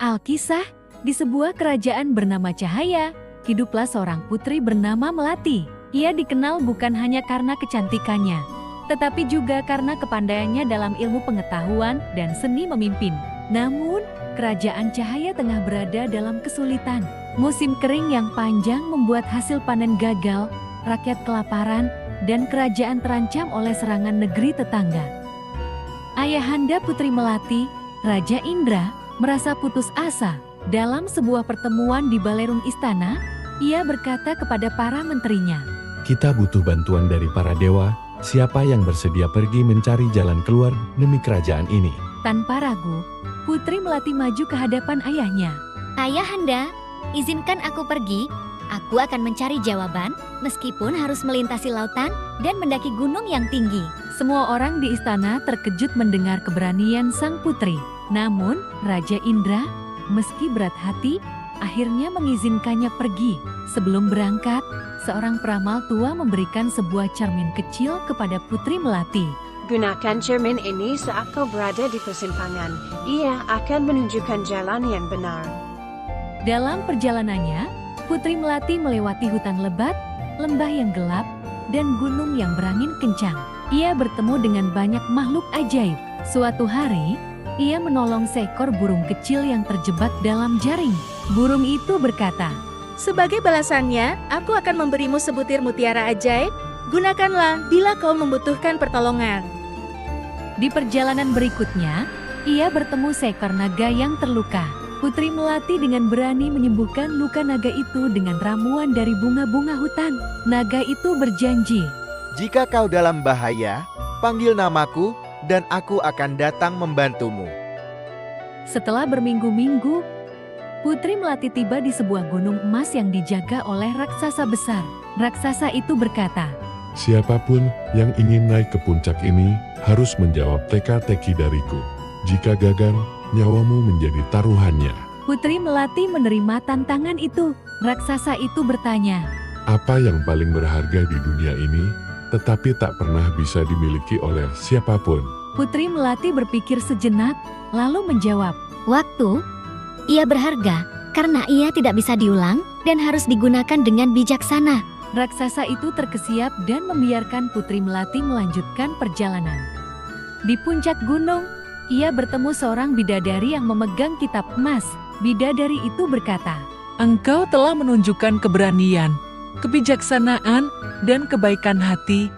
Alkisah, di sebuah kerajaan bernama Cahaya, hiduplah seorang putri bernama Melati. Ia dikenal bukan hanya karena kecantikannya, tetapi juga karena kepandaiannya dalam ilmu pengetahuan dan seni memimpin. Namun, kerajaan Cahaya tengah berada dalam kesulitan. Musim kering yang panjang membuat hasil panen gagal, rakyat kelaparan, dan kerajaan terancam oleh serangan negeri tetangga. Ayahanda Putri Melati, Raja Indra, merasa putus asa. Dalam sebuah pertemuan di balerung istana, ia berkata kepada para menterinya, "Kita butuh bantuan dari para dewa. Siapa yang bersedia pergi mencari jalan keluar demi kerajaan ini?" Tanpa ragu, Putri Melati maju ke hadapan ayahnya. Ayahanda, izinkan aku pergi. Aku akan mencari jawaban, meskipun harus melintasi lautan dan mendaki gunung yang tinggi. Semua orang di istana terkejut mendengar keberanian sang putri. Namun, Raja Indra, meski berat hati, akhirnya mengizinkannya pergi. Sebelum berangkat, seorang peramal tua memberikan sebuah cermin kecil kepada Putri Melati. Gunakan cermin ini saat kau berada di persimpangan. Ia akan menunjukkan jalan yang benar. Dalam perjalanannya, Putri Melati melewati hutan lebat, lembah yang gelap, dan gunung yang berangin kencang. Ia bertemu dengan banyak makhluk ajaib. Suatu hari, ia menolong seekor burung kecil yang terjebak dalam jaring. Burung itu berkata, "Sebagai balasannya, aku akan memberimu sebutir mutiara ajaib. Gunakanlah bila kau membutuhkan pertolongan." Di perjalanan berikutnya, ia bertemu seekor naga yang terluka. Putri Melati dengan berani menyembuhkan luka naga itu dengan ramuan dari bunga-bunga hutan. Naga itu berjanji, "Jika kau dalam bahaya, panggil namaku dan aku akan datang membantumu." Setelah berminggu-minggu, Putri Melati tiba di sebuah gunung emas yang dijaga oleh raksasa besar. Raksasa itu berkata, "Siapapun yang ingin naik ke puncak ini harus menjawab teka-teki dariku. Jika gagal, nyawamu menjadi taruhannya." Putri Melati menerima tantangan itu. Raksasa itu bertanya, Apa yang paling berharga di dunia ini, tetapi tak pernah bisa dimiliki oleh siapapun? Putri Melati berpikir sejenak, lalu menjawab, Waktu, ia berharga karena ia tidak bisa diulang dan harus digunakan dengan bijaksana. Raksasa itu terkesiap dan membiarkan Putri Melati melanjutkan perjalanan. Di puncak gunung, ia bertemu seorang bidadari yang memegang kitab emas. Bidadari itu berkata, Engkau telah menunjukkan keberanian, kebijaksanaan, dan kebaikan hati.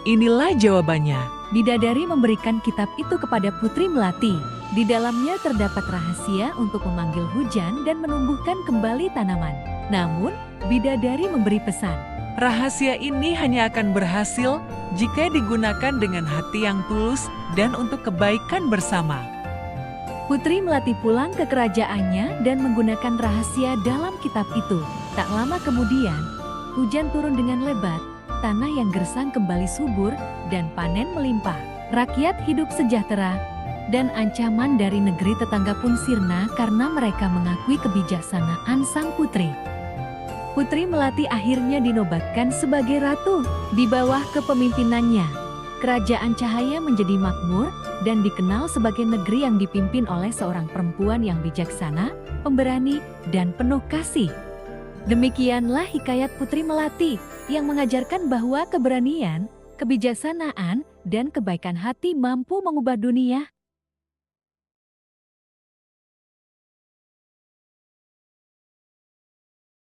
Inilah jawabannya. Bidadari memberikan kitab itu kepada Putri Melati. Di dalamnya terdapat rahasia untuk memanggil hujan dan menumbuhkan kembali tanaman. Namun, bidadari memberi pesan, Rahasia ini hanya akan berhasil jika digunakan dengan hati yang tulus dan untuk kebaikan bersama. Putri Melati pulang ke kerajaannya dan menggunakan rahasia dalam kitab itu. Tak lama kemudian, hujan turun dengan lebat, tanah yang gersang kembali subur, dan panen melimpah. Rakyat hidup sejahtera, dan ancaman dari negeri tetangga pun sirna karena mereka mengakui kebijaksanaan sang putri. Putri Melati akhirnya dinobatkan sebagai ratu. Di bawah kepemimpinannya, kerajaan Cahaya menjadi makmur dan dikenal sebagai negeri yang dipimpin oleh seorang perempuan yang bijaksana, pemberani, dan penuh kasih. Demikianlah hikayat Putri Melati yang mengajarkan bahwa keberanian, kebijaksanaan, dan kebaikan hati mampu mengubah dunia.